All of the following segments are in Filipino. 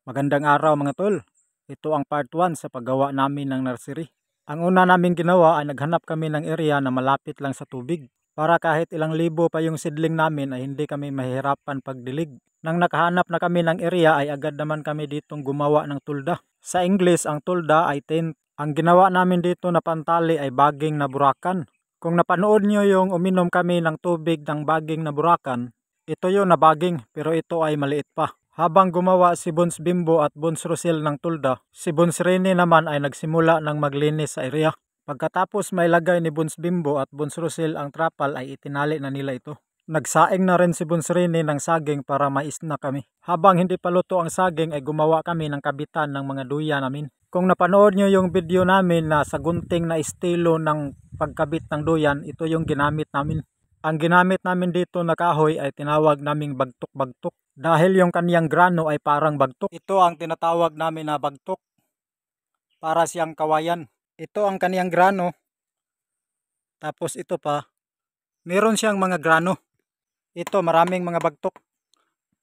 Magandang araw mga tol. Ito ang part 1 sa paggawa namin ng nursery. Ang una namin ginawa ay naghanap kami ng area na malapit lang sa tubig para kahit ilang libo pa yung seedling namin ay hindi kami mahihirapan pagdilig. Nang nakahanap na kami ng area ay agad naman kami ditong gumawa ng tulda. Sa English ang tulda ay tent. Ang ginawa namin dito na pantali ay baging na burakan. Kung napanood nyo yung uminom kami ng tubig ng baging na burakan, ito yun na baging pero ito ay maliit pa. Habang gumawa si Bones Bimbo at Bones Rosel ng tulda, si Bones Rene naman ay nagsimula ng maglinis sa area. Pagkatapos mailagay ni Bones Bimbo at Bones Rosel ang trapal ay itinali na nila ito. Nagsaing na rin si Bones Rene ng saging para mais-na kami. Habang hindi pa luto ang saging ay gumawa kami ng kabitan ng mga duya namin. Kung napanood nyo yung video namin na sa gunting na estilo ng pagkabit ng duyan, ito yung ginamit namin. Ang ginamit namin dito na kahoy ay tinawag naming bagtok-bagtok. Dahil yung kaniyang grano ay parang bagtok. Ito ang tinatawag namin na bagtok. Para siyang kawayan. Ito ang kaniyang grano. Tapos ito pa. Meron siyang mga grano. Ito maraming mga bagtok.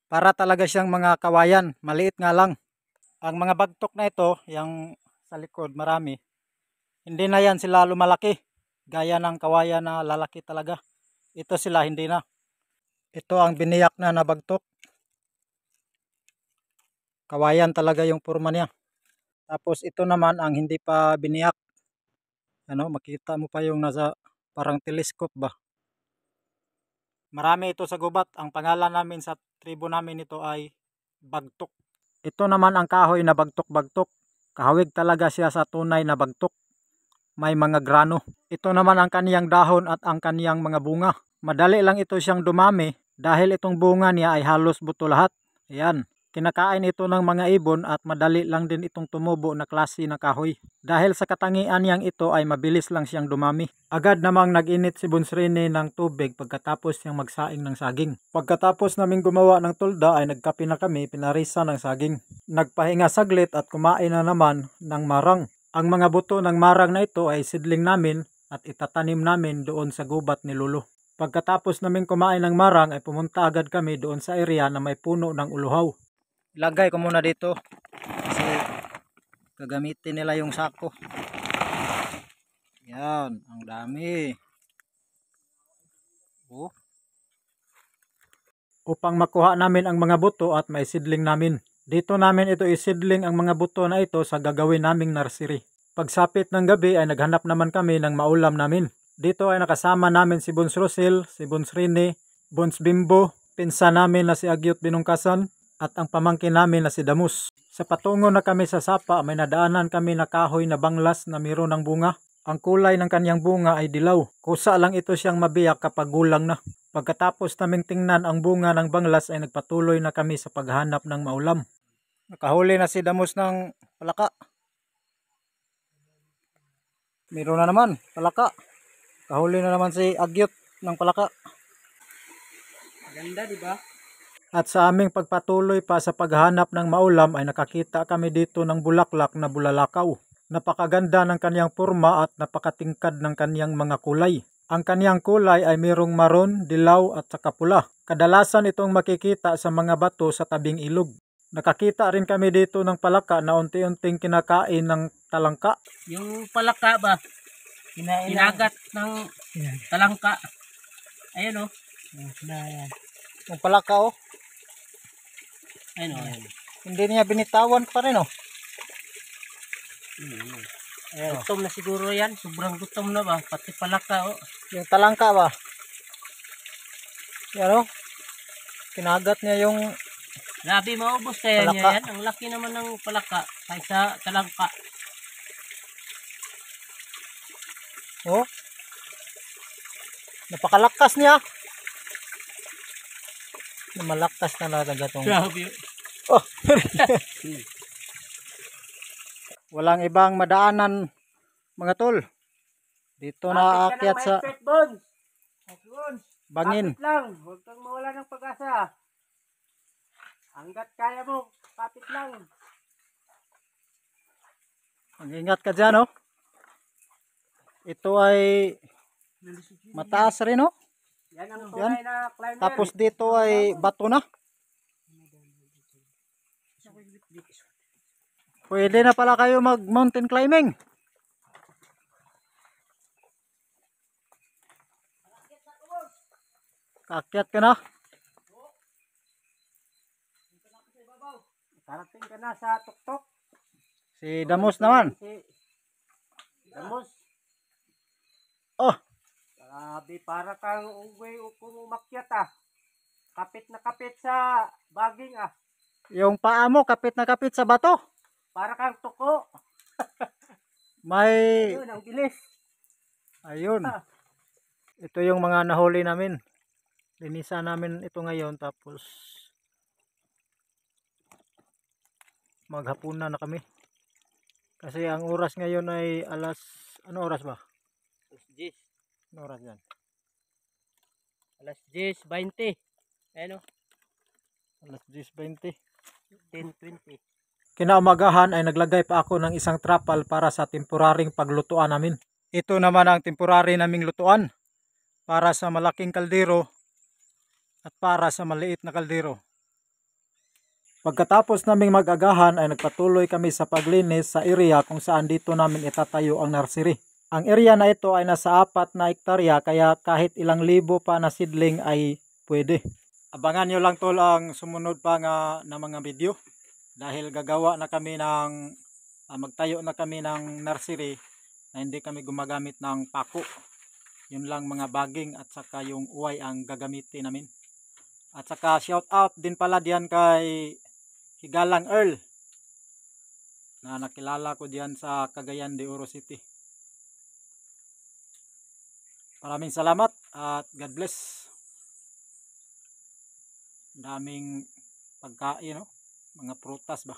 Para talaga siyang mga kawayan. Maliit nga lang. Ang mga bagtok na ito, yung sa likod marami. Hindi na yan sila lumalaki. Gaya ng kawayan na lalaki talaga. Ito sila hindi na. Ito ang biniyak na bagtok. Kawayan talaga yung forma niya. Tapos ito naman ang hindi pa biniyak. Makita mo pa yung nasa parang telescope ba. Marami ito sa gubat. Ang pangalan namin sa tribo namin ito ay bagtok. Ito naman ang kahoy na bagtok-bagtok. Kahawig talaga siya sa tunay na bagtok. May mga grano. Ito naman ang kaniyang dahon at ang kaniyang mga bunga. Madali lang ito siyang dumami dahil itong bunga niya ay halos buto lahat. Ayan. Kinakain ito ng mga ibon at madali lang din itong tumubo na klase na kahoy. Dahil sa katangian niyang ito ay mabilis lang siyang dumami. Agad namang nag-init si Bones Rene ng tubig pagkatapos niyang magsaing ng saging. Pagkatapos namin gumawa ng tulda ay nagkape na kami, pinarisa ng saging. Nagpahinga saglit at kumain na naman ng marang. Ang mga buto ng marang na ito ay seedling namin at itatanim namin doon sa gubat ni Lolo. Pagkatapos namin kumain ng marang ay pumunta agad kami doon sa area na may puno ng uluhaw. Ilagay ko muna dito kasi gagamitin nila yung sako. Yan, ang dami. Upang makuha namin ang mga buto at may seedling namin. Dito namin ito isidling ang mga buto na ito sa gagawin naming nursery. Pagsapit ng gabi ay naghanap naman kami ng maulam namin. Dito ay nakasama namin si Bones Rosel, si Bones Rene, Bones Bimbo, pinsan namin na si Agyot Binungkasan, at ang pamangkin namin na si Damus. Sa patungo na kami sa sapa, may nadaanan kami na kahoy na banglas na mayroon ng bunga. Ang kulay ng kanyang bunga ay dilaw. Kusa lang ito siyang mabiyak kapag gulang na. Pagkatapos naming tingnan ang bunga ng banglas ay nagpatuloy na kami sa paghanap ng maulam. Nakahuli na si Damus ng palaka. Mayroon na naman, palaka. Kahuli na naman si Agyot ng palaka. Maganda, di ba? At sa aming pagpatuloy pa sa paghanap ng maulam ay nakakita kami dito ng bulaklak na bulalakaw. Napakaganda ng kaniyang forma at napakatingkad ng kaniyang mga kulay. Ang kaniyang kulay ay mayroong maroon, dilaw at saka pula. Kadalasan itong makikita sa mga bato sa tabing ilog. Nakakita rin kami dito ng palaka na unti-unting kinakain ng talangka. Yung palaka ba? Kinagat ng talangka. Ayun o. Yung palaka oh. Ayun o. Hindi niya binitawan pa rin oh. Ayun. Gutom na siguro yan. Sobrang gutom na ba? Pati palaka o. Yung talangka ba? Yan oh. Kinagat niya yung Grabe, maubos kaya palaka. niya yan. Ang laki naman ng palaka kaysa talangka. Oh. Napakalakas niya. Malakas na talaga tong. Grabe. Oh. Walang ibang madaanan mga tol. Dito na aakyat sa bangin. Kapit lang. Huwag kang mawala ng pag-asa. Hanggat kaya mo, kapit lang. Mag-ingat ka dyan oh. Ito ay mataas rin oh. Yan ang tunay na climber. Tapos dito ay bato na. Pwede na pala kayo mag mountain climbing. Kaakyat ka na. Karating ka na sa tuktok. Si Damos naman. Si Damos. Oh, Grabe, para kang uwi kung umakyat ah. Kapit na kapit sa baging ah. yung paa mo kapit na kapit sa bato. Para kang tuko. May Ayun, ang bilis. ayun. Ito yung mga nahuli namin. Linisan namin ito ngayon tapos maghapunan na kami. Kasi ang oras ngayon ay ano oras ba? Alas 10. Ano oras yan? Alas 10:20. Ano? Alas 10:20. 10:20. Kinaumagahan ay naglagay pa ako ng isang trapal para sa temporaring paglutuan namin. Ito naman ang temporary naming lutuan para sa malaking kaldero at para sa maliit na kaldero. Pagkatapos naming mag-agahan ay nagpatuloy kami sa paglinis sa area kung saan dito namin itatayo ang nursery. Ang area na ito ay nasa 4 na hektarya kaya kahit ilang libo pa na seedling ay pwede. Abangan nyo lang tol ang sumunod pa nga na mga video dahil gagawa na kami ng magtayo na kami ng nursery na hindi kami gumagamit ng pako. Yun lang mga baging at saka yung uway ang gagamitin namin. At saka shout out din pala diyan kay Higalang Earl na nakilala ko diyan sa Cagayan de Oro City. Maraming salamat at God bless. Daming pagkain, no? Mga prutas ba?